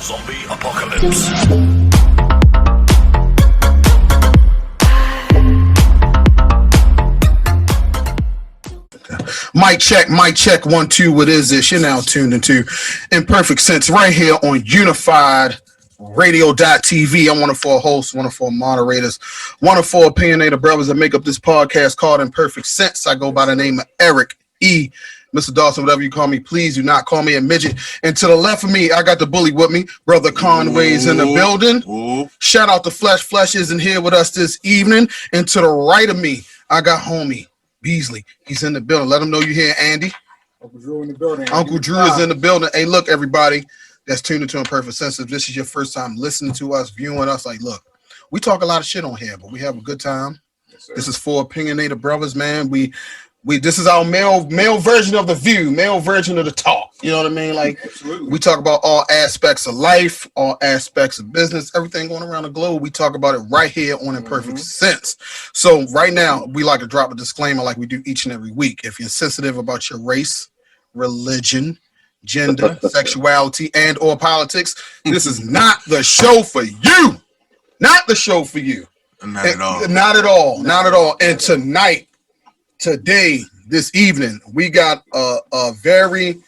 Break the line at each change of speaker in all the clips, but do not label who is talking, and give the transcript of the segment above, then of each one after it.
Zombie apocalypse.
Mic check, 1, 2. What is this? You're now tuned into Imperfect Sense right here on Unified Radio.tv. I'm one of four hosts, one of four moderators, one of four opinionated brothers that make up this podcast called Imperfect Sense. I go by the name of Eric E. Mr. Dawson, whatever you call me, please do not call me a midget. And to the left of me, I got the bully with me. Brother Conway's in the building. Ooh. Shout out to Flesh. Flesh isn't here with us this evening. And to the right of me, I got homie Beasley. He's in the building. Let him know you're here, Andy.
Uncle Drew in the building.
Uncle Drew is in the building. Hey, look, everybody that's tuned into Imperfect Sense. If this is your first time listening to us, viewing us, like, look, we talk a lot of shit on here, but we have a good time. Yes, this is for opinionated brothers, man. We this is our male version of the view, male version of the talk. You know what I mean? Like, absolutely. We talk about all aspects of life, all aspects of business, everything going around the globe. We talk about it right here on Imperfect Sense. So right now, we like to drop a disclaimer like we do each and every week. If you're sensitive about your race, religion, gender, sexuality, and or politics, this is not the show for you. Not the show for you.
Not at all.
Not at all. Not at all. And today, this evening, we got a very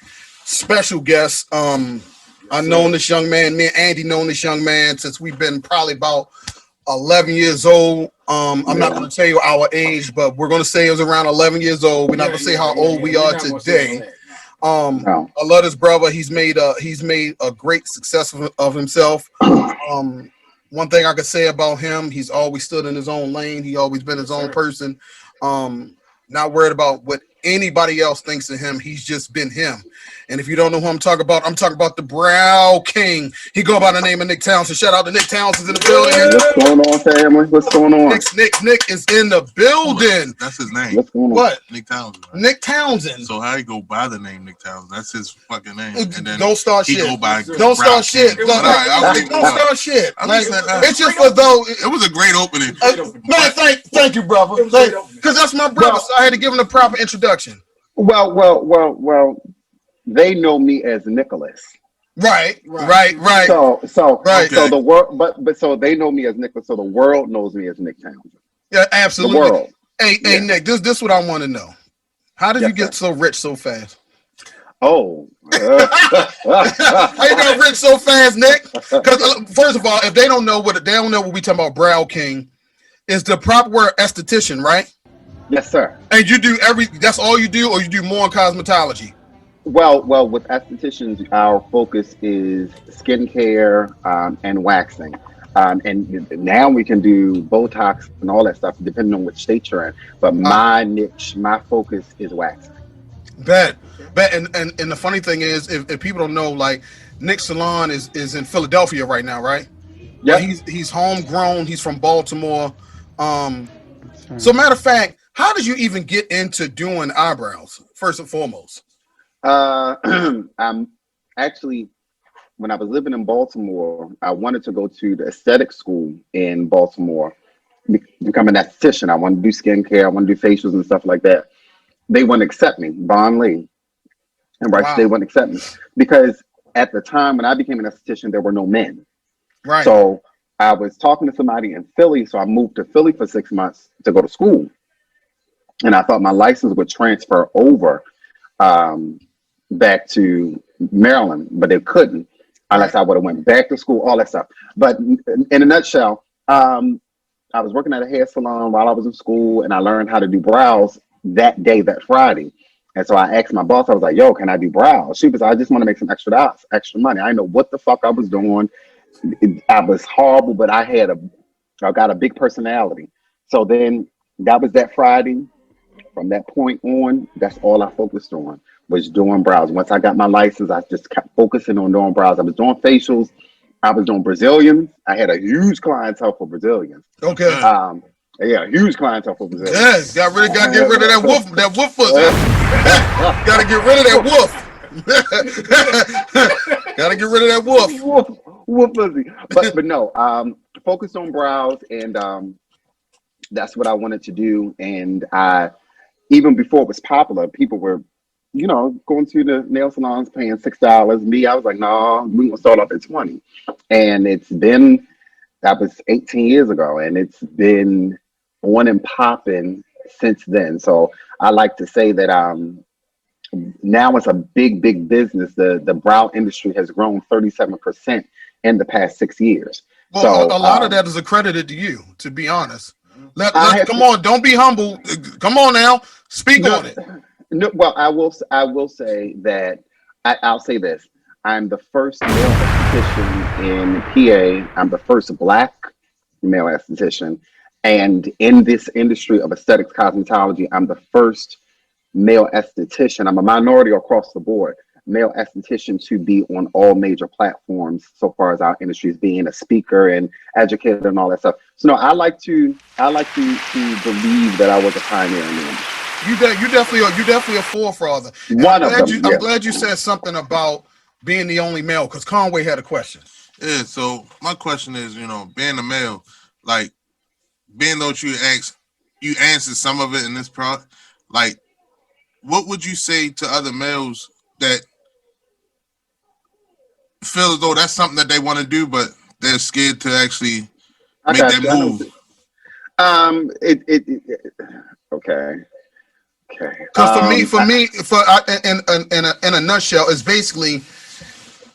special guest. I've known this young man. Me and Andy known this young man since we've been probably about 11 years old. I'm not going to tell you our age, but we're going to say it was around 11 years old. We're not going to say how old we are today. I love this brother. He's made a great success of himself. One thing I could say about him, he's always stood in his own lane. He always been his own person. Not worried about what anybody else thinks of him. He's just been him. And if you don't know who I'm talking about the Brow King. He go by the name of Nicck Townsend. Shout out to Nicck Townsend in the building.
What's going on, family? What's going on?
Nick is in the building.
That's his name.
What's going on?
What?
Nicck Townsend. Right?
Nicck Townsend.
So how he go by the name Nicck Townsend? That's his fucking name. And then
don't start shit.
Go by
don't start shit. Don't start shit. It's just for those.
It was a great opening.
Man, thank you, brother. Because that's my brother, so I had to give him the proper introduction.
Well. They know me as Nicholas.
Right.
So the world, but so they know me as Nicholas. So the world knows me as Nicck Townsend.
Yeah, absolutely.
The world.
Hey, Nick, this is what I want to know. How did you get so rich so fast?
Oh,
how you got rich so fast, Nick? Because first of all, if they don't know what we talking about, Brow King is the proper word esthetician, right?
Yes, sir.
And you do that's all you do, or you do more in cosmetology?
Well, with estheticians, our focus is skincare and waxing. And now we can do Botox and all that stuff, depending on which state you're in. But my niche, my focus is waxing.
Bet. And the funny thing is, if people don't know, like, Nicck Salon is in Philadelphia right now, right?
Yeah.
He's homegrown. He's from Baltimore. So matter of fact, how did you even get into doing eyebrows, first and foremost?
I'm actually, when I was living in Baltimore, I wanted to go to the aesthetic school in Baltimore, become an esthetician. I wanted to do skincare. I want to do facials and stuff like that. They wouldn't accept me, Bon Lee. And they wouldn't accept me because at the time when I became an esthetician, there were no men.
Right.
So I was talking to somebody in Philly. So I moved to Philly for 6 months to go to school. And I thought my license would transfer over back to Maryland, but it couldn't unless I would have went back to school, all that stuff. But in a nutshell, I was working at a hair salon while I was in school, and I learned how to do brows that day, that Friday. And so I asked my boss, I was like, yo, can I do brows? She was, I just want to make some extra money. I didn't know what the fuck I was doing. I was horrible, but I got a big personality. So then that was that Friday. From that point on, that's all I focused on was doing brows. Once I got my license, I just kept focusing on doing brows. I was doing facials. I was doing Brazilians. I had a huge clientele for Brazilians.
Okay.
Huge clientele for Brazilians.
Yes, gotta get rid of that wolf foot. Gotta get rid of that wolf. Gotta get rid of that wolf.
What pussy? But no, focused on brows, and that's what I wanted to do. And I, even before it was popular, people were, going to the nail salons paying $6. Me, I was like, no, we gonna start off at 20. And that was 18 years ago, and it's been on and popping since then. So I like to say that now it's a big, big business. The brow industry has grown 37% in the past 6 years.
Well,
So
a lot of that is accredited to you, to be honest. Come
to,
on, don't be humble. Come on now, speak on it.
No, well, I will say that I'll say this. I'm the first male esthetician in PA. I'm the first Black male esthetician. And in this industry of aesthetics cosmetology, I'm the first male esthetician. I'm a minority across the board, male esthetician to be on all major platforms so far as our industry is being a speaker and educator and all that stuff. So no, I like to believe that I was a pioneer in the industry.
You definitely a forefather. I'm glad you said something about being the only male, because Conway had a question.
Yeah, so my question is, being a male, like, being though you answered some of it in this product, like, what would you say to other males that feel as though that's something that they want to do, but they're scared to actually make that move?
Okay.
Because for me, in a nutshell, it's basically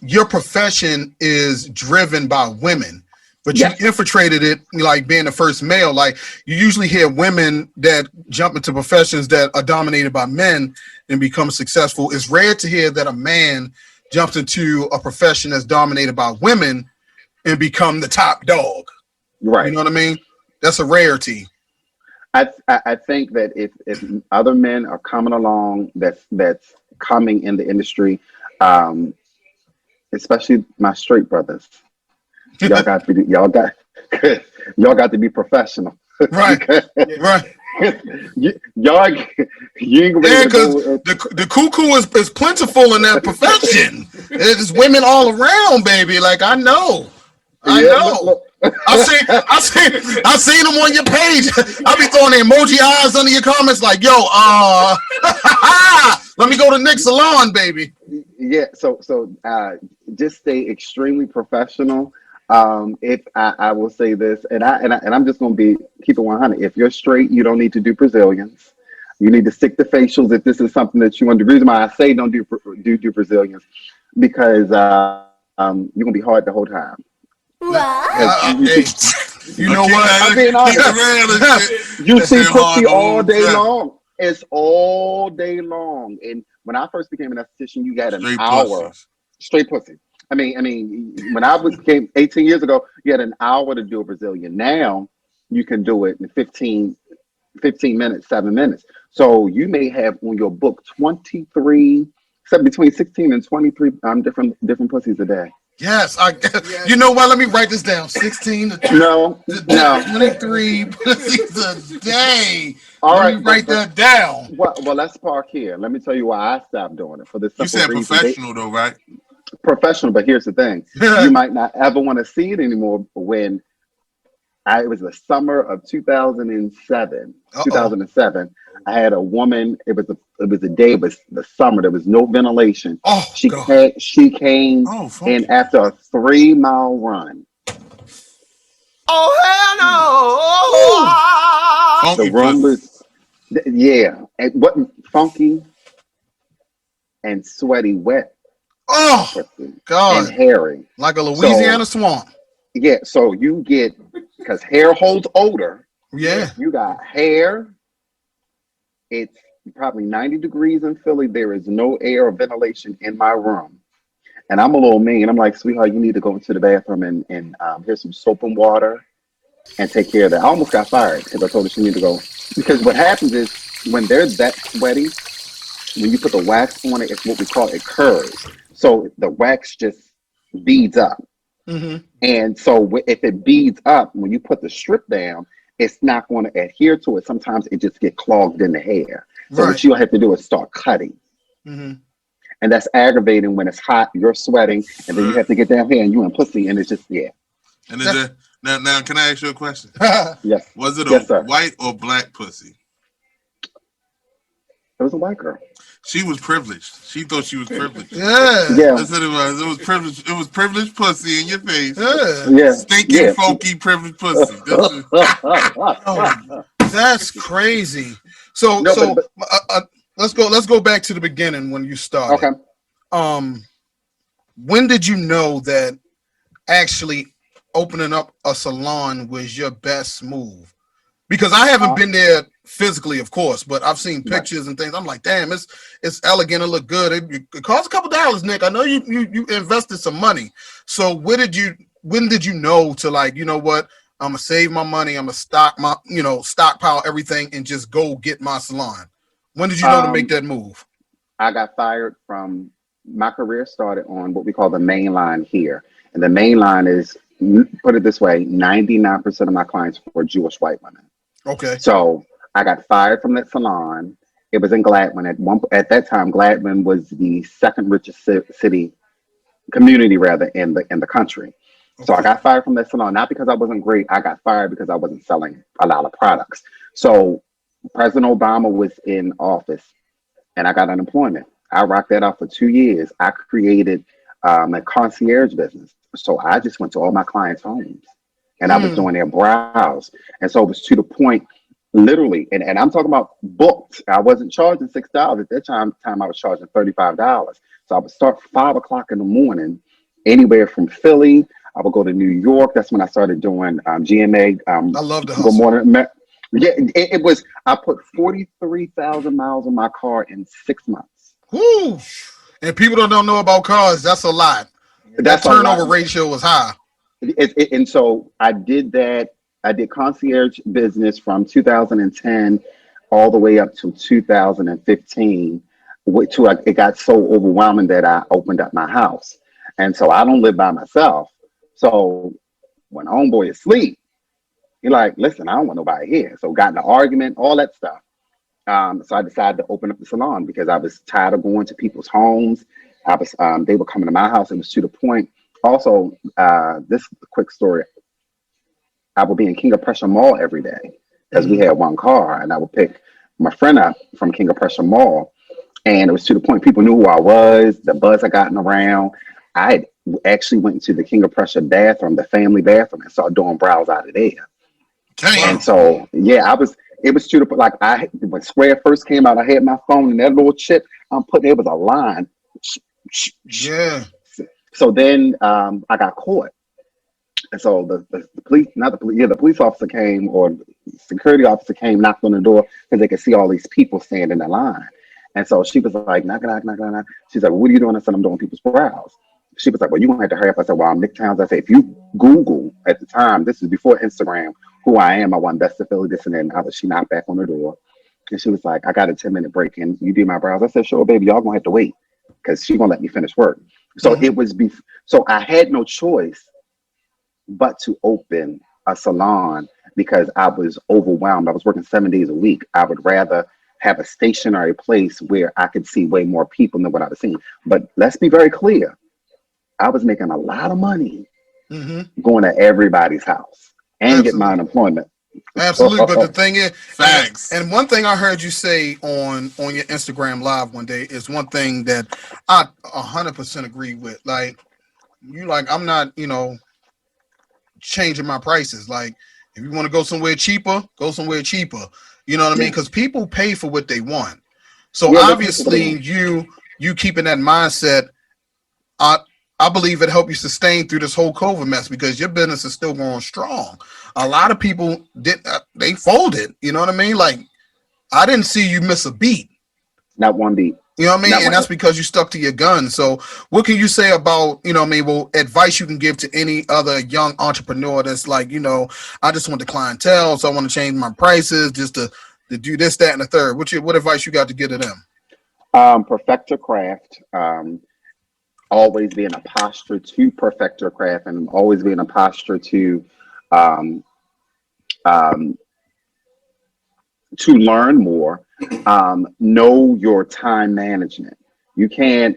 your profession is driven by women, but you infiltrated it like being the first male. Like, you usually hear women that jump into professions that are dominated by men and become successful. It's rare to hear that a man jumps into a profession that's dominated by women and become the top dog.
Right.
You know what I mean? That's a rarity.
I think that if other men are coming along, that's coming in the industry, especially my straight brothers, y'all got to be professional,
right? Right.
you ain't gonna be able to go.
The cuckoo is plentiful in that profession. There's women all around, baby. Like, I know. Look. I seen them on your page. I'll be throwing the emoji eyes under your comments like, yo, let me go to Nicck Salon, baby.
Yeah, so just stay extremely professional. If I will say this, and I'm just gonna keep it 100. If you're straight, you don't need to do Brazilians. You need to stick to facials if this is something that you want to do. The reason why I say don't do Brazilians, because you're gonna be hard the whole time.
You know what?
I'm being honest. You see pussy all day long. It's all day long. And when I first became an esthetician, you got an hour straight pussy. I mean, when I became 18 years ago, you had an hour to do a Brazilian. Now you can do it in 15 minutes, 7 minutes. So you may have on your book 23, between 16 and 23 different pussies a day.
Yes, you know what? Let me write this down. 16 to 23 pussies a day. All right, let me write that down.
Well, let's park here. Let me tell you why I stopped doing it. For this simple reason.
You said professional though, right?
Professional, but here's the thing. You might not ever want to see it anymore. When it was the summer of 2007. 2007. I had a woman. It was a day. It was the summer. There was no ventilation.
Oh,
she came in after a 3-mile run.
Oh hell no!
The room was and what funky and sweaty, wet.
Oh God!
And hairy,
like a Louisiana swamp.
Yeah, so you get, because hair holds odor.
Yeah,
you got hair. It's probably 90 degrees in Philly. There is no air or ventilation in my room. And I'm a little mean. I'm like, sweetheart, you need to go into the bathroom and here's some soap and water and take care of that. I almost got fired because I told her she needed to go. Because what happens is when they're that sweaty, when you put the wax on it, it's what we call it curves. So the wax just beads up.
Mm-hmm.
And so if it beads up, when you put the strip down, it's not going to adhere to it. Sometimes it just gets clogged in the hair. So what you'll have to do is start cutting.
Mm-hmm.
And that's aggravating when it's hot, you're sweating, and then you have to get down here and you in pussy, and it's just, yeah.
And is there, now, can I ask you a question?
Yes.
Was it
Yes,
a
sir.
white or black pussy?
It was a white girl.
She was privileged. She thought she was privileged.
Yeah.
Yeah.
That's what it was. It was privileged. It was privileged pussy in your face.
Yeah.
Yeah.
Stinking,
Yeah.
funky, privileged pussy.
Oh, that's crazy. So,
No, but
let's go back to the beginning when you started.
okay.
When did you know that actually opening up a salon was your best move? Because I haven't been there physically, of course, but I've seen pictures and things. I'm like, damn, it's elegant. It look good. It costs a couple dollars, Nick. I know you invested some money. So when did you know to, like, you know what? I'm gonna save my money. I'm gonna stockpile everything and just go get my salon. When did you know to make that move?
I got fired from my career started on what we call the main line here. And the main line is, put it this way, 99% of my clients were Jewish white women.
Okay.
So I got fired from that salon. It was in Gladwin. At that time, Gladwin was the second richest community rather in the country. So I got fired from that salon, not because I wasn't great. I got fired because I wasn't selling a lot of products. So President Obama was in office and I got unemployment. I rocked that out for 2 years. I created a concierge business. So I just went to all my clients' homes and I was doing their brows. And so it was to the point, literally, and I'm talking about booked. I wasn't charging $6 at that time. I was charging $35. So I would start 5 o'clock in the morning, anywhere from Philly. I would go to New York. That's when I started doing GMA.
I love the
Good
hustle.
Morning. Yeah, it was. I put 43,000 miles on my car in 6 months.
Woo! And people don't know about cars. That's a lot.
That's
That turnover ratio was high.
And so I did that. I did concierge business from 2010 all the way up to 2015. It got so overwhelming that I opened up my house. And so I don't live by myself. So when homeboy is asleep, you're like, listen, I don't want nobody here. So got in an argument, all that stuff. So I decided to open up the salon because I was tired of going to people's homes. They were coming to my house. It was to the point. Also, this quick story. I would be in King of Prussia Mall every day because we had one car, and I would pick my friend up from King of Prussia Mall. And it was to the point people knew who I was, the buzz I gotten around. I actually went into the King of Prussia bathroom, the family bathroom, and started doing brows out of there.
Damn.
And so, yeah, it was to the point, like when Square first came out, I had my phone and that little chip I'm putting, it was a line.
Yeah.
So then I got caught. And so the police, not the police, yeah, the police officer came, or security officer came, knocked on the door because they could see all these people standing in the line. And so she was like, knock, knock, knock, knock, knock. She's like, what are you doing? I said, I'm doing people's brows. She was like, well, you're going to have to hurry up. I said, well, I'm Nicck Townsend. I said, if you Google at the time, this is before Instagram, who I am, I won Best Affiliate, this and that. She knocked back on the door. And she was like, I got a 10-minute break. And you do my brows? I said, sure, baby, y'all going to have to wait because she's going to let me finish work. So it was, so I had no choice but to open a salon because I was overwhelmed. I was working 7 days a week. I would rather have a stationary place where I could see way more people than what I was seeing. But let's be very clear. I was making a lot of money going to everybody's house and get my unemployment.
Absolutely. But the thing is,
facts.
And one thing I heard you say on your Instagram live one day is one thing that I 100% agree with. Like, I'm not, changing my prices. Like, if you want to go somewhere cheaper, go somewhere cheaper. You know what I mean? Because people pay for what they want. So obviously you keeping that mindset, I believe it helped you sustain through this whole COVID mess because your business is still going strong. A lot of people they folded. You know what I mean? Like, I didn't see you miss a beat.
Not one beat.
You know what I mean? And that's because you stuck to your gun. So what can you say about, advice you can give to any other young entrepreneur that's like, I just want the clientele, so I want to change my prices just to do this, that, and the third. What advice you got to give to them?
Perfect your craft. Always be in a posture to perfect your craft, and always be in a posture to learn more. Know your time management. You can't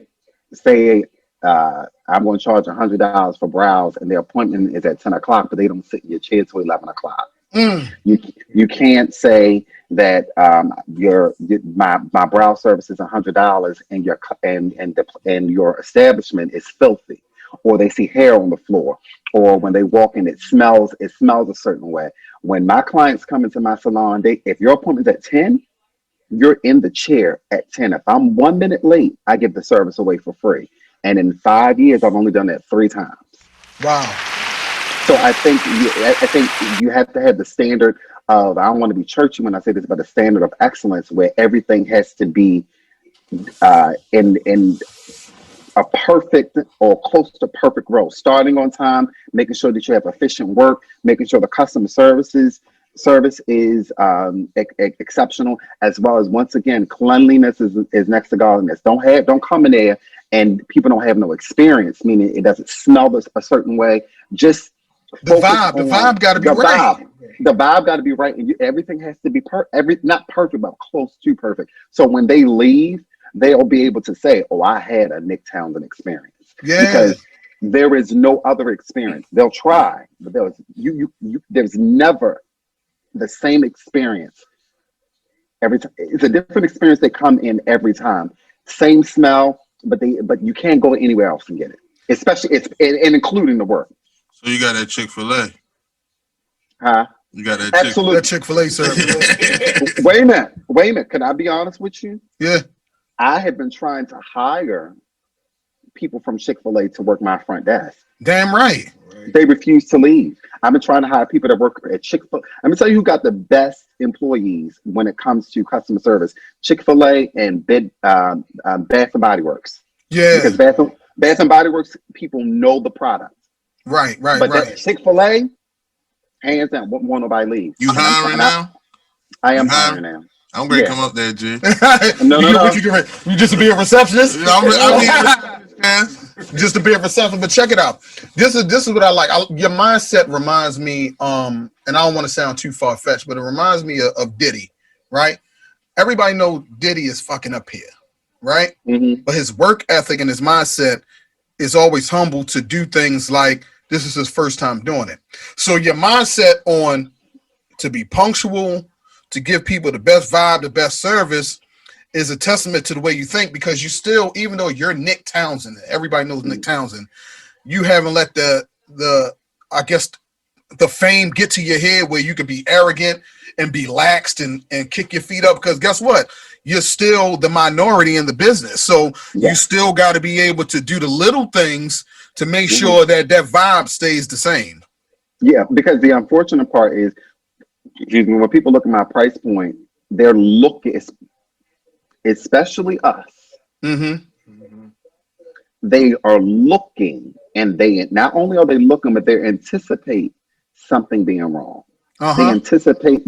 say I'm going to charge $100 for brows, and their appointment is at 10 o'clock, but they don't sit in your chair till 11 o'clock. You can't say that my brow service is $100 and your establishment is filthy, or they see hair on the floor, or when they walk in it smells a certain way. When my clients come into my salon, if your appointment's at 10, you're in the chair at 10. If I'm 1 minute late, I give the service away for free. And in 5 years, I've only done that 3 times.
Wow.
So I think you have to have the standard of, I don't want to be churchy when I say this, but a standard of excellence where everything has to be in a perfect or close to perfect role. Starting on time, making sure that you have efficient work, making sure the customer service is exceptional, as well as, once again, cleanliness is next to godliness. Don't come in there and people don't have no experience, meaning it doesn't smell a certain way. Just the vibe got to be right. The vibe got to be right, and everything has to be not perfect, but close to perfect. So when they leave, they'll be able to say, "Oh, I had a Nicck Townsend experience." Yeah. Because there is no other experience. They'll try, but there's never the same experience every time. It's a different experience. They come in every time, same smell, but you can't go anywhere else and get it. Especially and including the work.
So you got that Chick-fil-A?
Huh?
You got that
absolutely
Chick-fil-A service.
Wait a minute. Can I be honest with you?
Yeah.
I have been trying to hire people from Chick-fil-A to work my front desk.
Damn right.
They refuse to leave. I've been trying to hire people that work at Chick-fil-A. Let me tell you who got the best employees when it comes to customer service: Chick-fil-A and Bath and Body Works.
Yeah.
Because Bath and Body Works people know the product.
Right.
But that Chick-fil-A, hands down, won't nobody leave.
You hiring now?
I am hiring now.
I'm going to come up there, G.
No. You just to be a receptionist? Just to be a receptionist. But check it out. This is what I like. Your mindset reminds me, and I don't want to sound too far-fetched, but it reminds me of Diddy, right? Everybody knows Diddy is fucking up here, right? Mm-hmm. But his work ethic and his mindset is always humble to do things like this is his first time doing it. So your mindset on to be punctual, to give people the best vibe, the best service is a testament to the way you think, because you still, even though you're Nicck Townsend, everybody knows Nicck Townsend, you haven't let the fame get to your head where you can be arrogant and be laxed and kick your feet up, because guess what? You're still the minority in the business. So you still got to be able to do the little things to make sure that vibe stays the same. Yeah, because the unfortunate part is, when people look at my price point, they're looking, especially us. Mm-hmm. They are looking, and they not only are they looking, but they anticipate something being wrong. They anticipate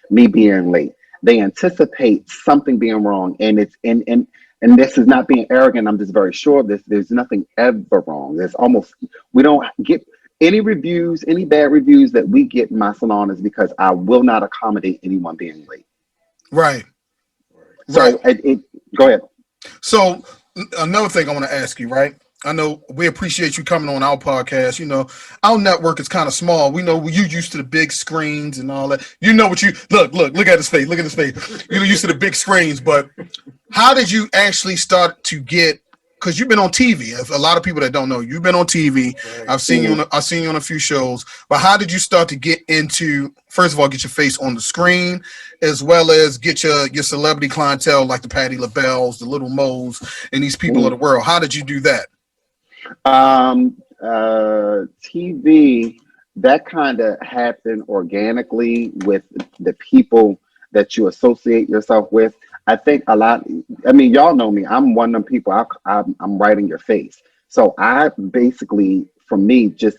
me being late. They anticipate something being wrong, and it's and this is not being arrogant. I'm just very sure of this. There's nothing ever wrong. We don't get any reviews, any bad reviews that we get in my salon is because I will not accommodate anyone being late. Right. So go ahead. So another thing I want to ask you, right? I know we appreciate you coming on our podcast. You know, our network is kind of small. We know you used to the big screens and all that. You know what you look at his face. Look at his face. You're used to the big screens, but how did you actually start to get? Because you've been on TV. A lot of people that don't know, you've been on TV. Right. I've seen you on a few shows. But how did you start to get into? First of all, get your face on the screen, as well as get your celebrity clientele like the Patti LaBelle's, the Little Mo's, and these people of the world. How did you do that? TV, that kind of happened organically with the people that you associate yourself with. I think a lot, y'all know me. I'm one of them people, I'm right in your face. So I basically, for me, just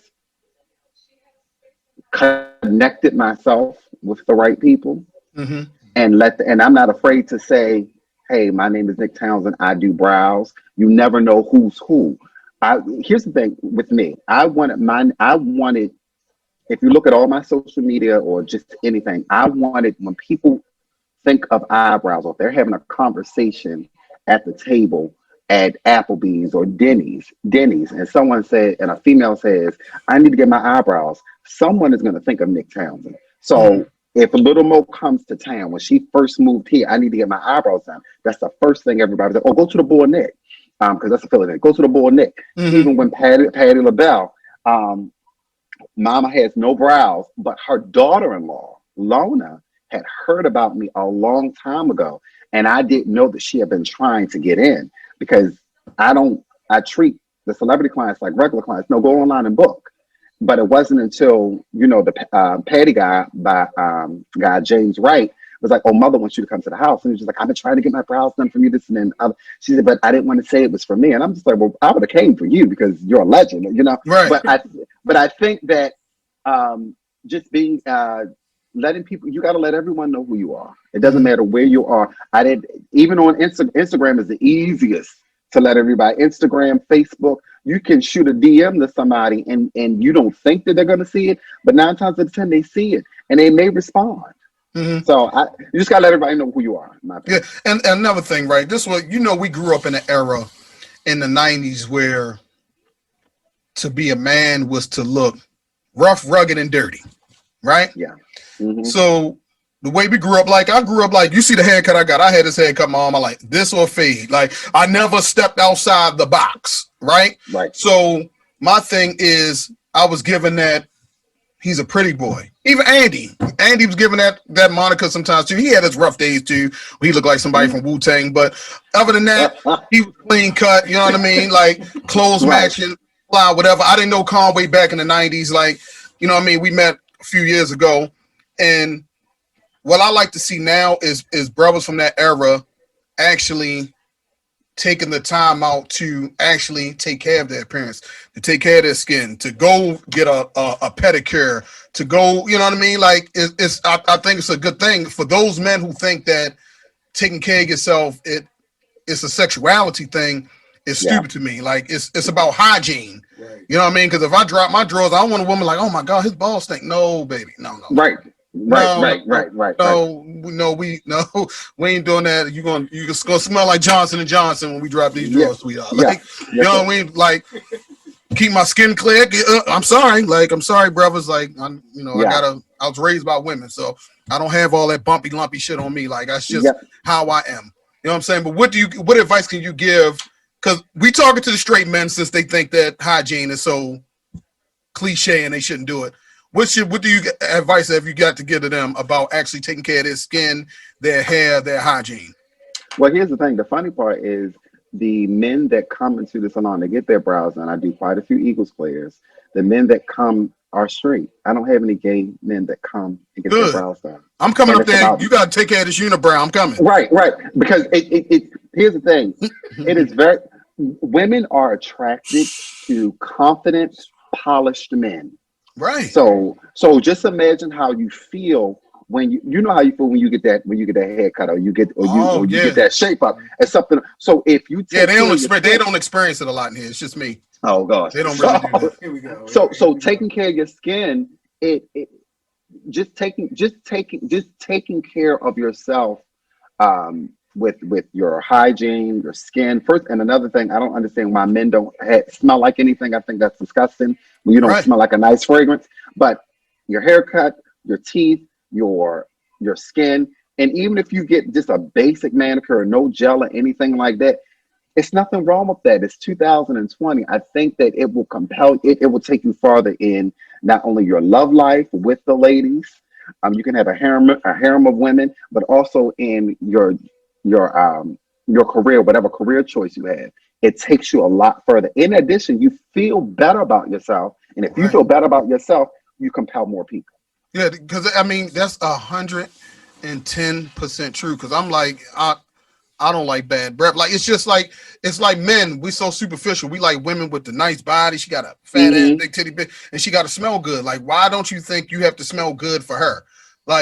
connected myself with the right people, and I'm not afraid to say, hey, my name is Nicck Townsend. I do brows. You never know who's who. Here's the thing with me. I wanted, if you look at all my social media or just anything, I wanted, when people think of eyebrows, or if they're having a conversation at the table,
at Applebee's or Denny's, and someone said, and a female says, I need to get my eyebrows, someone is going to think of Nicck Townsend. So if Little Mo comes to town, when she first moved here, I need to get my eyebrows done. That's the first thing everybody's like, oh, go to the boy Nicck. Because that's a Philadelphia. Go to the boy Nicck. Even when Patty LaBelle, Mama has no brows, but her daughter-in-law, Lona, had heard about me a long time ago. And I didn't know that she had been trying to get in, because I treat the celebrity clients like regular clients. No, go online and book. But it wasn't until, the Patty guy by James Wright was like, oh, mother wants you to come to the house. And he was just like, I've been trying to get my brows done from you, this and then. She said, but I didn't want to say it was for me. And I'm just like, well, I would have came for you because you're a legend,
Right.
But I think that just being, letting people, you got to let everyone know who you are. It doesn't matter where you are. Even on Instagram is the easiest to let everybody. Instagram, Facebook, you can shoot a DM to somebody and you don't think that they're going to see it, but 9 times out of 10 they see it and they may respond. So you just got to let everybody know who you are.
Yeah, and another thing, right? This was, we grew up in an era in the 90s where to be a man was to look rough, rugged, and dirty, right?
Yeah.
So the way we grew up, I grew up you see the haircut I got. I had this haircut my mom. I like this or fade. I never stepped outside the box, right?
Right.
So my thing is, I was given that he's a pretty boy. Even Andy was given that moniker sometimes too. He had his rough days too. He looked like somebody from Wu-Tang, but other than that, he was clean cut. You know what I mean? Clothes matching, fly, whatever. I didn't know Conway back in the 90s. You know what I mean? We met a few years ago. And what I like to see now is brothers from that era actually taking the time out to actually take care of their appearance, to take care of their skin, to go get a pedicure, to go, you know what I mean? I think it's a good thing for those men who think that taking care of yourself, it's a sexuality thing. It's stupid to me. It's about hygiene. Right. You know what I mean? Because if I drop my drawers, I don't want a woman oh my God, his balls stink. No, baby. No.
Right. Right.
No, we ain't doing that. You're just gonna smell like Johnson & Johnson when we drop these drawers, sweetheart. You know what I mean? Keep my skin clear. I'm sorry. I'm sorry, brothers. I was raised by women, so I don't have all that bumpy, lumpy shit on me. That's just how I am. You know what I'm saying? But what advice can you give? Because we talking to the straight men since they think that hygiene is so cliche and they shouldn't do it. What advice have you got to give to them about actually taking care of their skin, their hair, their hygiene?
Well, here's the thing. The funny part is the men that come into the salon to get their brows done. I do quite a few Eagles players. The men that come are straight. I don't have any gay men that come and get their brows done.
I'm coming up there. You got to take care of this unibrow. I'm coming.
Right. Because here's the thing. It is women are attracted to confident, polished men.
Right.
So just imagine how you feel when you know how you feel when you get that haircut or you get that shape up. It's something. So if you
they don't experience it a lot in here. It's just me.
Oh gosh,
they don't really do that. Here we go.
So taking care of your skin, just taking care of yourself, with your hygiene, your skin first. And another thing, I don't understand why men don't smell like anything. I think that's disgusting when you don't smell like a nice fragrance. But your haircut, your teeth, your skin, and even if you get just a basic manicure, no gel or anything like that, it's nothing wrong with that. It's 2020. I think that it will compel it will take you farther in not only your love life with the ladies. You can have a harem of women, but also in your career, whatever career choice you have. It takes you a lot further. In addition, you feel better about yourself, and if you feel better about yourself, you compel more people.
Yeah, because that's 110% true. Because I'm I don't like bad breath. It's like men. We so superficial. We like women with the nice body. She got a fat ass, big titty, big, and she got to smell good. Why don't you think you have to smell good for her?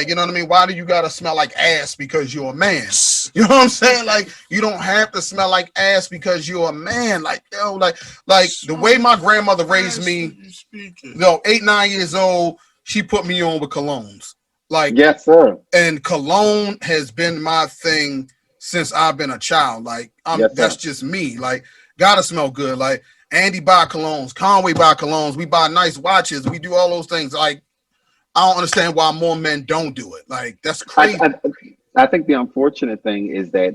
You know what I mean? Why do you got to smell like ass because you're a man? You know what I'm saying? You don't have to smell like ass because you're a man. The way my grandmother raised me, 8, 9 years old, she put me on with colognes.
Yes, sir.
And cologne has been my thing since I've been a child. Like,
Yes,
that's
sir.
just me. Like, gotta smell good. Like, Andy buy colognes, Conway buy colognes, we buy nice watches, we do all those things. Like, I don't understand why more men don't do it. Like, that's crazy.
I think the unfortunate thing is that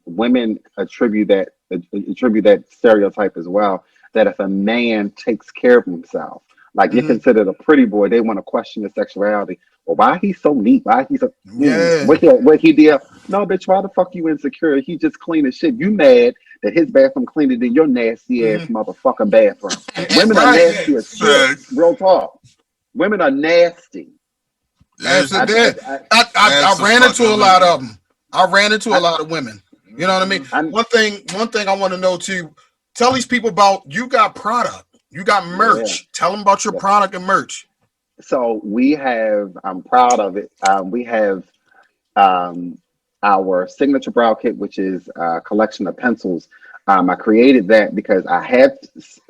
women attribute that stereotype as well. That if a man takes care of himself, like you're
Mhm.
considered a pretty boy, they want to question your sexuality. Well, why he so neat? Why he so
Yeah.
what he did? No, bitch, why the fuck you insecure? He just clean as shit. You mad that his bathroom cleaner than your nasty ass
Mhm.
motherfucking bathroom? Women are
Right.
nasty as shit. Real talk. Women are nasty.
Yes,
I,
Absolutely. I ran into a lot of them. I ran into a lot of women. You know what I mean? One thing I want to know too. Tell these people about, you got product, you got merch. Tell them about your product and merch.
So we have, I'm proud of it. We have um, our signature brow kit, which is a collection of pencils. I created that because I have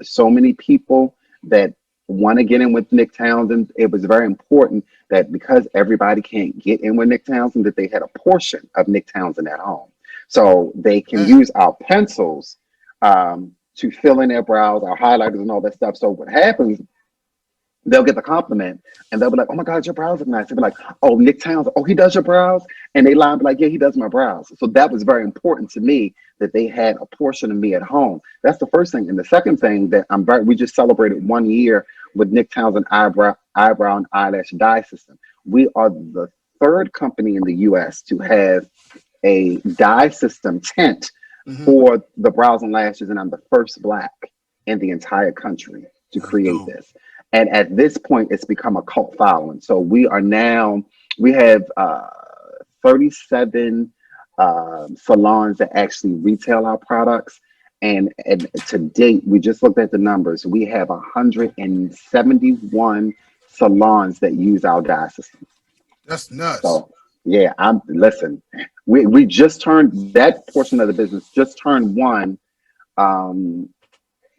so many people that want to get in with Nicck Townsend. It was very important that because everybody can't get in with Nicck Townsend, that they had a portion of Nicck Townsend at home. So they can use our pencils to fill in their brows, our highlighters and all that stuff. So what happens, they'll get the compliment and they'll be like, oh my God, your brows look nice. They'll be like, oh, Nicck Townsend, oh, he does your brows? And they lie and be like, yeah, he does my brows. So that was very important to me that they had a portion of me at home. That's the first thing. And the second thing that we just celebrated 1 year with Nicck Townsend eyebrow and eyelash dye system. We are the third company in the US to have a dye system tint for the brows and lashes. And I'm the first Black in the entire country to create this. And at this point, it's become a cult following. So we have 37 salons that actually retail our products. And to date, we just looked at the numbers. We have 171 salons that use our dye system.
That's nuts.
So yeah, listen, we just turned, that portion of the business just turned one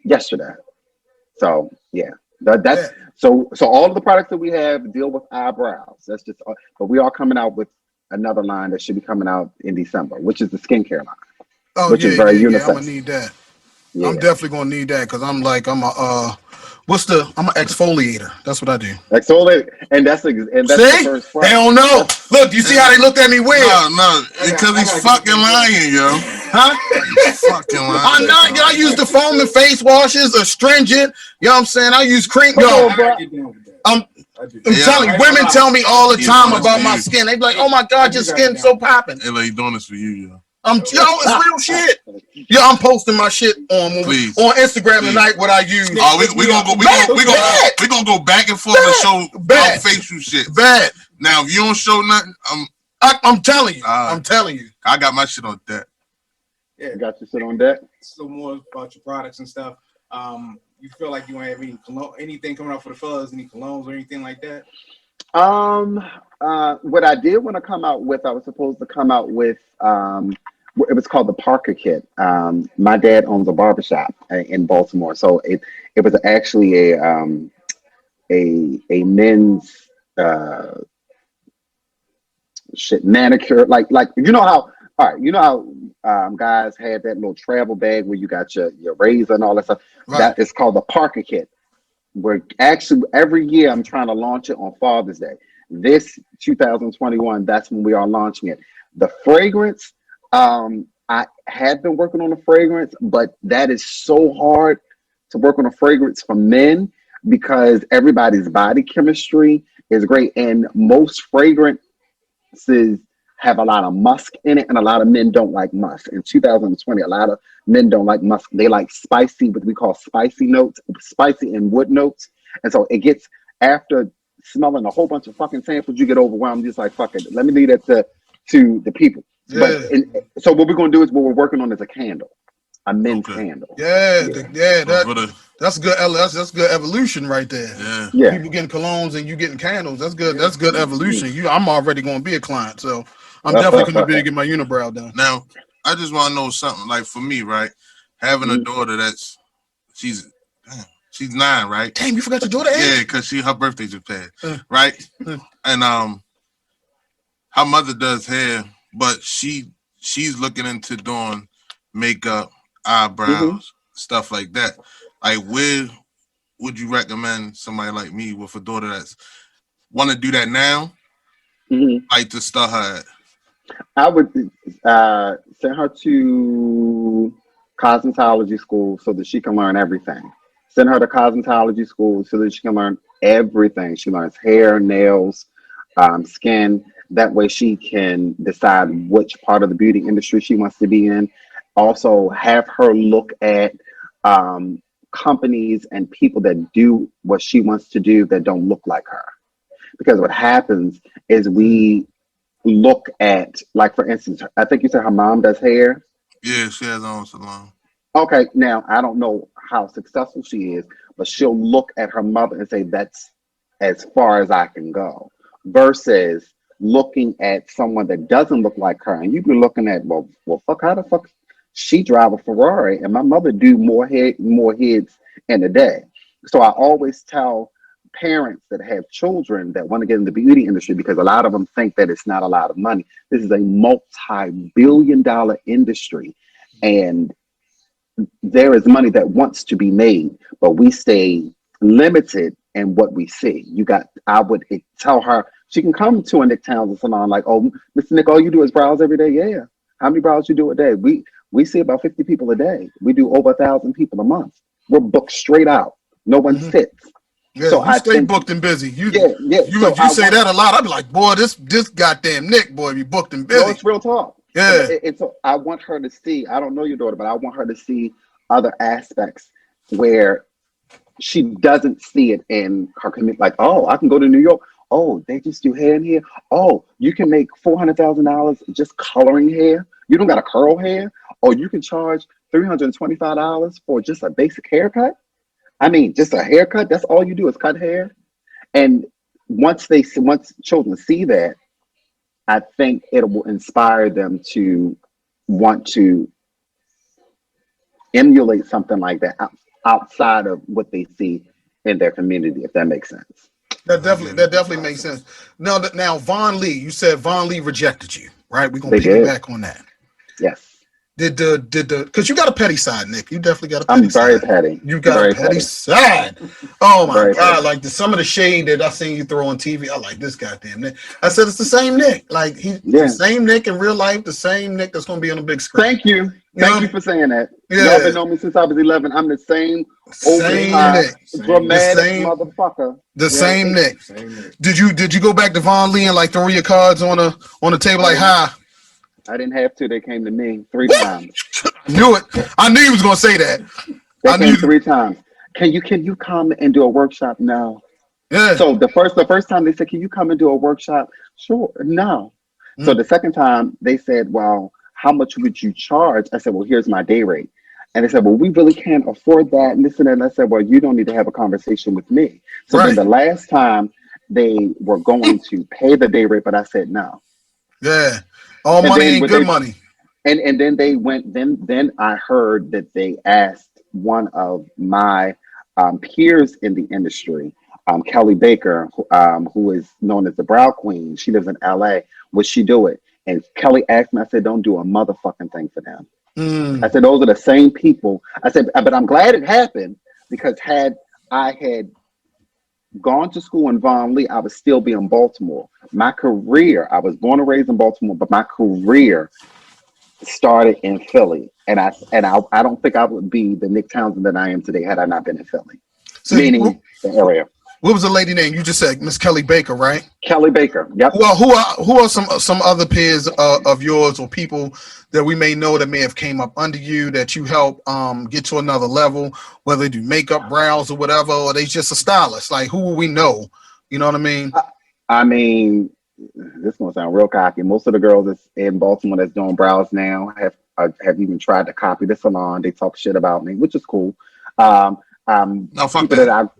yesterday. So yeah. So all of the products that we have deal with eyebrows. That's just, but we are coming out with another line that should be coming out in December, which is the skincare line. Which is very unisex.
I'm gonna need that.
Yeah.
I'm definitely gonna need that because I'm an exfoliator. That's what I do.
Exfoliate, and that's the first part.
They don't know. Look, you see how they looked at me weird?
No, because he's fucking lying, yo.
Huh?
Fucking lying.
I'm not. I use the foam and face washes, astringent. You know what I'm saying? I use cream. Yo, I'm telling you, women tell me all the time about my skin. They be like, "Oh my God, your skin's so popping."
Hey, like, doing this for you, yo.
It's real shit. Yeah, I'm posting my shit on Instagram tonight. What I use.
Oh, we gonna go back and forth and show our facial shit.
Bad.
Now, if you don't show nothing,
I'm telling you. I'm telling you.
I got my shit on deck.
Yeah, you got your shit on deck.
So more about your products and stuff. You feel like you want to have anything coming out for the fellas, any colognes or anything like that?
What I did want to come out with, I was supposed to come out with it was called the Parker Kit. My dad owns a barbershop in Baltimore, so it was actually a men's manicure, like you know how guys had that little travel bag where you got your razor and all that stuff. Right. That is called the Parker Kit. We're actually every year I'm trying to launch it on Father's Day. This 2021, that's when we are launching it. The fragrance, I have been working on a fragrance, but that is so hard to work on a fragrance for men because everybody's body chemistry is great. And most fragrances have a lot of musk in it, and a lot of men don't like musk. In 2020, a lot of men don't like musk. They like spicy, what we call spicy notes, spicy and wood notes. And so it gets, after smelling a whole bunch of fucking samples, you get overwhelmed. Just like, fuck it, let me leave that to the people. Yeah. But so what we're gonna do is what we're working on is a candle, a men's candle.
That's good. That's good evolution right there.
Yeah.
People getting colognes and you getting candles. That's good. That's good evolution. I'm already gonna be a client, so I'm definitely gonna be to get my unibrow done.
Now, I just want to know something. Like for me, right, having a daughter she's 9, right?
Damn, you forgot your daughter age?
Yeah, because her birthday just passed, right? And her mother does hair, but she she's looking into doing makeup, eyebrows, stuff like that. Like, where would you recommend somebody like me with a daughter that's want to do that now, like to start her at?
I would send her to cosmetology school so that she can learn everything. Send her to cosmetology school so that she can learn everything. She learns hair, nails, skin. That way she can decide which part of the beauty industry she wants to be in. Also have her look at companies and people that do what she wants to do that don't look like her. Because what happens is we look at, like, for instance, I think you said her mom does hair.
Yeah, she has her own salon.
Okay, now I don't know how successful she is, but she'll look at her mother and say, that's as far as I can go. Versus looking at someone that doesn't look like her, and you be looking at, well, fuck, how the fuck she drive a Ferrari, and my mother do more heads in a day. So I always tell parents that have children that want to get in the beauty industry, because a lot of them think that it's not a lot of money. This is a multi-billion-dollar industry, and there is money that wants to be made, but we stay limited in what we see. I would tell her she can come to a Nicck Townsend salon, like, oh, Mr. Nick, all you do is brows every day? Yeah. How many brows you do a day? We see about 50 people a day. We do over 1,000 people a month. We're booked straight out. No one sits.
Yeah,
so
you stay booked and busy. You say that a lot. I'd be like, boy, this goddamn Nick boy be booked and busy.
No, it's real talk.
Yeah.
I want her to see, I don't know your daughter, but I want her to see other aspects where she doesn't see it in her community. Like, oh, I can go to New York. Oh, they just do hair in here. Oh, you can make $400,000 just coloring hair. You don't got to curl hair. Or you can charge $325 for just a basic haircut. I mean, just a haircut. That's all you do is cut hair. And once children see that, I think it will inspire them to want to emulate something like that outside of what they see in their community, if that makes sense.
That definitely makes sense. Now, Von Lee, you said Von Lee rejected you, right? We're gonna piggyback on that.
Yes.
Because you got a petty side, Nick. You definitely got a petty side.
I'm very petty.
You got a petty side. Oh my
Very
God.
petty.
Like some of the shade that I seen you throw on TV, I like this goddamn Nick. I said it's the same Nick. Like the same Nick in real life, the same Nick that's gonna be on the big screen.
Thank you. Thank you for saying that.
Yeah.
Y'all been knowing me since I was 11. I'm the same
Nick.
Dramatic motherfucker.
Same Nick. Did you go back to Von Lee and like throw your cards on the table like, hi?
I didn't have to. They came to me 3 times.
Knew it. I knew he was gonna say that.
They came 3 times. Can you come and do a workshop now?
Yeah.
So the first time they said, can you come and do a workshop? Sure. No. So the second time they said, well, how much would you charge? I said, well, here's my day rate. And they said, well, we really can't afford that. And this and that. And I said, well, you don't need to have a conversation with me. So then the last time they were going to pay the day rate, but I said no.
Yeah. All money ain't good money.
And then they went, then I heard that they asked one of my peers in the industry, Kelly Baker, who is known as the Brow Queen. She lives in LA. Would she do it? And Kelly asked me, I said, don't do a motherfucking thing for them. I said, those are the same people. I said, but I'm glad it happened, because had I gone to school in Von Lee, I would still be in Baltimore. My career, I was born and raised in Baltimore, but my career started in Philly. And I don't think I would be the Nicck Townsend that I am today had I not been in Philly. So meaning the area.
What was the lady name? You just said Miss Kelly Baker, right?
Kelly Baker. Yep.
Well, who are some other peers of yours or people that we may know that may have came up under you that you help get to another level, whether they do makeup, brows, or whatever, or they just a stylist? Like, who will we know? You know what I mean?
I mean, this is gonna sound real cocky. Most of the girls that's in Baltimore that's doing brows now have even tried to copy the salon. They talk shit about me, which is cool.
No, fuck that.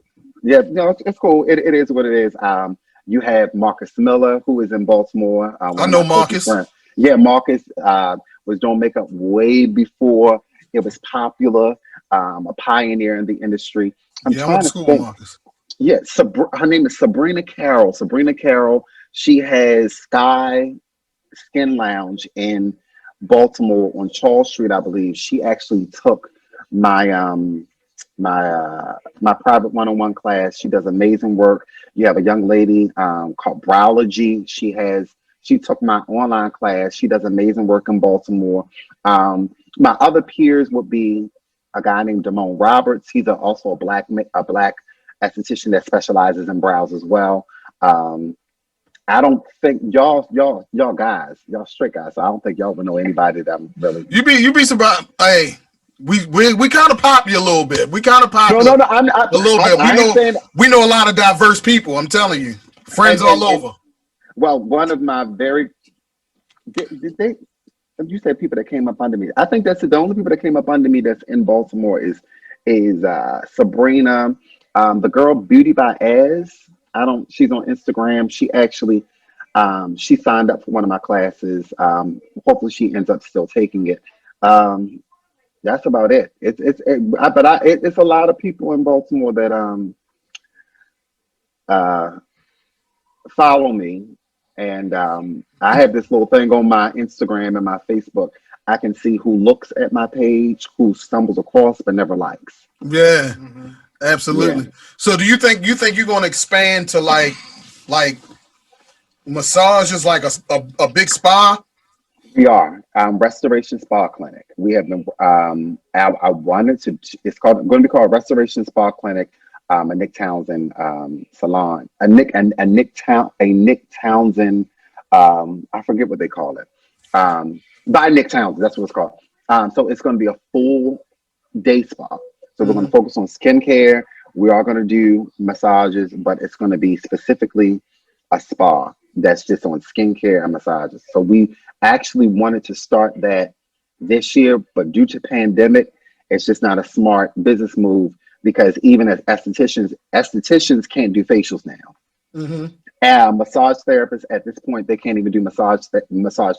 Yeah, no, it's cool. It is what it is. You have Marcus Miller, who is in Baltimore.
I know Marcus.
Yeah, Marcus was doing makeup way before it was popular. A pioneer in the industry. I'm trying to think. Marcus. Yeah, her name is Sabrina Carroll. Sabrina Carroll. She has Sky Skin Lounge in Baltimore on Charles Street, I believe. She actually took my my private one-on-one class. She does amazing work. You have a young lady called Browlogy. She took my online class. She does amazing work in Baltimore. My other peers would be a guy named Damone Roberts. He's also a black esthetician that specializes in brows as well. I don't think y'all straight guys. So I don't think y'all would know anybody that I'm really.
You be surprised. Hey, we kind of pop you a little bit. We kind of pop
No,
you
no, no.
a little bit. We know a lot of diverse people. I'm telling you, friends all over.
Well, one of my very did they. You said people that came up under me. I think that's the only people that came up under me that's in Baltimore is Sabrina, the girl Beauty by Az. She's on Instagram. She actually she signed up for one of my classes. Hopefully she ends up still taking it. That's about it. It's a lot of people in Baltimore that follow me, and I have this little thing on my Instagram and my Facebook. I can see who looks at my page, who stumbles across but never likes.
Yeah, absolutely.
Yeah.
So do you think you're going to expand to like massages, like a big spa?
We are Restoration Spa Clinic. We have been. I wanted to. It's going to be called Restoration Spa Clinic. A Nicck Townsend salon. A Nicck Townsend. I forget what they call it. By Nicck Townsend. That's what it's called. So it's going to be a full day spa. So we're going to focus on skincare. We are going to do massages, but it's going to be specifically a spa that's just on skincare and massages. So we actually wanted to start that this year, but due to pandemic, it's just not a smart business move because even as estheticians can't do facials now. And massage therapists at this point, they can't even do massage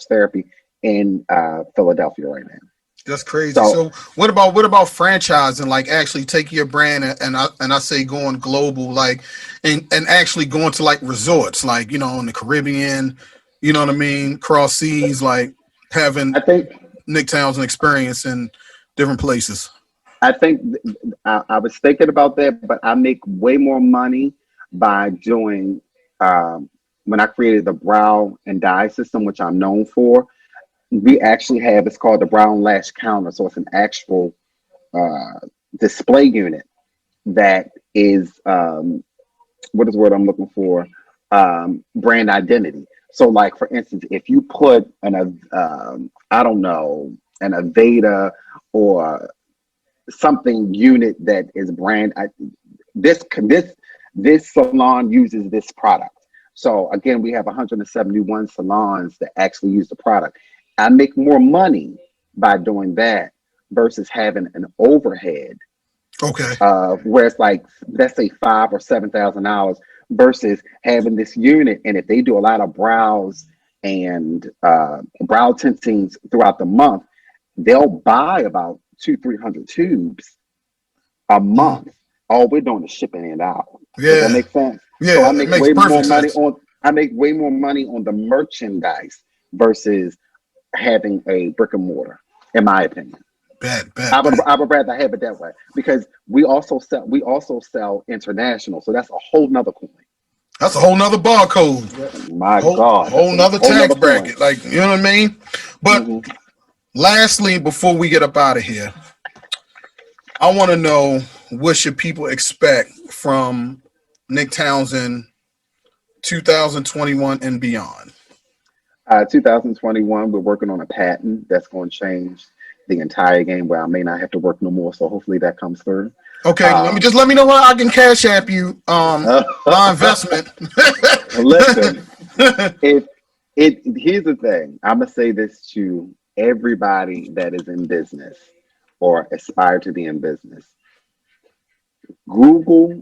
therapy in Philadelphia right now.
That's crazy. So what about franchising? Like actually taking your brand and I say going global, like and actually going to like resorts, like in the Caribbean, you know what I mean, cross seas, like having Nicck Townsend experience in different places.
I think I was thinking about that, but I make way more money by doing when I created the brow and dye system, which I'm known for. We actually have, it's called the Brown Lash Counter. So it's an actual display unit that is, what is the word I'm looking for? Brand identity. So like, for instance, if you put an Aveda or something unit that is brand, this salon uses this product. So again, we have 171 salons that actually use the product. I make more money by doing that versus having an overhead.
Okay.
Where it's like, let's say $5,000 or $7,000 versus having this unit. And if they do a lot of brows and brow tintings throughout the month, they'll buy about 200-300 tubes a month. All we're doing is shipping it out.
Yeah.
Does that make sense?
Yeah.
So I make way more money
sense.
I make way more money on the merchandise versus having a brick and mortar, in my opinion. I would rather have it that way because we also sell international. So that's a whole nother coin.
That's a whole nother barcode.
My God.
Whole nother tax bracket. Like, you know what I mean? But lastly, before we get up out of here, I want to know what should people expect from Nicck Townsend 2021 and beyond.
2021, we're working on a patent that's going to change the entire game where I may not have to work no more. So hopefully that comes through.
Okay, let me know where I can cash app you my investment.
Listen, here's the thing. I'm gonna say this to everybody that is in business or aspire to be in business. Google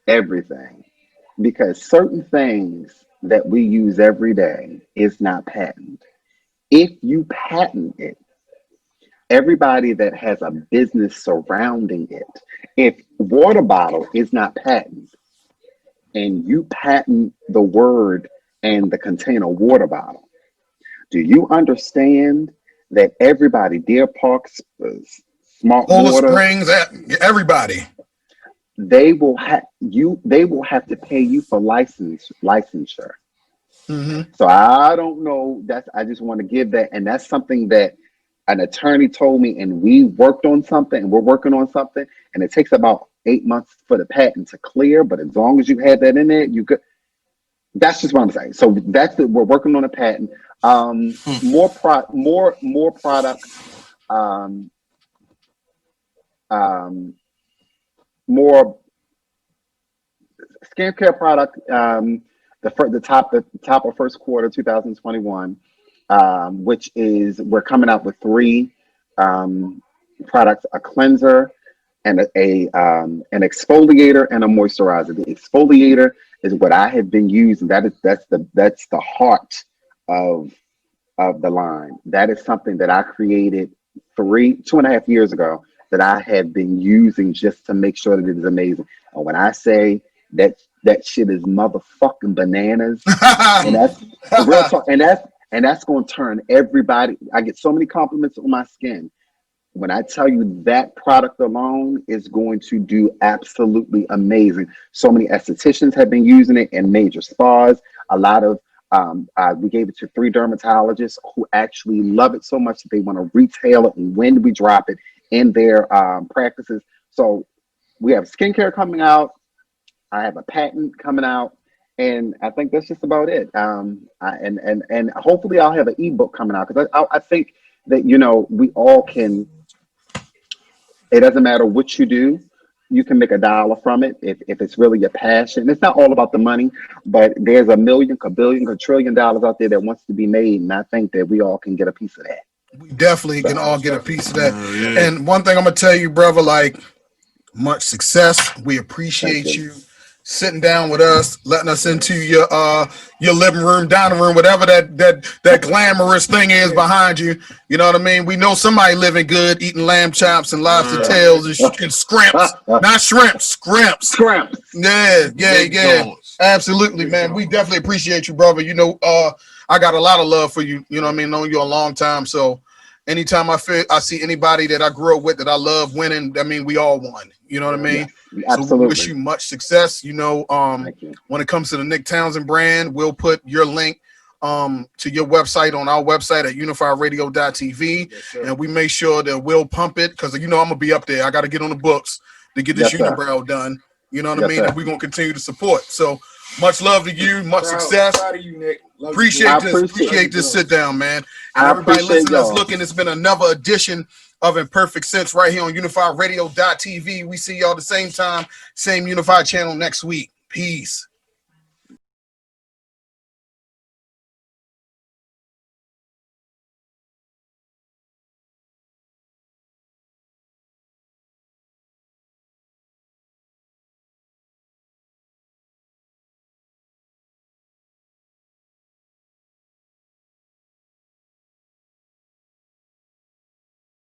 everything, because certain things that we use every day is not patented. If you patent it, everybody that has a business surrounding it, if water bottle is not patented and you patent the word and the container water bottle, Do you understand that everybody, Deer Park, Smart
Polar
Water,
Springs, everybody.
they will have to pay you for licensure.
Mm-hmm.
So I don't know. I just want to give that, and that's something that an attorney told me, and we worked on something, and we're working on something, and it takes about 8 months for the patent to clear. But as long as you have that in there, you could. That's just what I'm saying. So we're working on a patent. More products. More skincare product. The top of first quarter 2021, which is we're coming out with 3 products: a cleanser and an exfoliator and a moisturizer. The exfoliator is what I have been using. That's the heart of the line. That is something that I created 2.5 years ago that I have been using just to make sure that it is amazing. And when I say that shit is motherfucking bananas, and that's real talk, and that's going to turn everybody. I get so many compliments on my skin. When I tell you that product alone is going to do absolutely amazing. So many estheticians have been using it in major spas. A lot of we gave it to 3 dermatologists who actually love it so much that they want to retail it and when we drop it in their practices. So we have skincare coming out. I have a patent coming out, and I think that's just about it. And hopefully I'll have an ebook coming out, because I think that we all can. It doesn't matter what you do. You can make $1 from it if it's really your passion. It's not all about the money, but there's a million, a billion, a trillion dollars out there that wants to be made, and I think that we all can get a piece of that.
We definitely can all get a piece of that.
Yeah.
And one thing I'm gonna tell you, brother, like, much success. We appreciate you sitting down with us, letting us into your living room, dining room, whatever that glamorous thing is behind you. You know what I mean? We know somebody living good, eating lamb chops and lobster tails and scrimps, not shrimp, scrimps.
Scrimps.
Yeah. Absolutely, man. We definitely appreciate you, brother. I got a lot of love for you. You know what I mean? Known you a long time. So anytime I see anybody that I grew up with that I love winning, I mean, we all won. You know what I mean?
Yeah,
so we wish you much success.
Thank you.
When it comes to the Nicck Townsend brand, we'll put your link to your website on our website at unifyradio.tv.
Yes,
and we make sure that we'll pump it, because I'm gonna be up there. I got to get on the books to get this unibrow done. You know what I mean? And we're gonna continue to support. So much love to you, much success.
Proud of you, Nick.
Appreciate this sit down, man. And everybody listening that's looking, it's been another edition of Imperfect Sense right here on unifyradio.tv. We see y'all the same time, same Unified channel next week. Peace.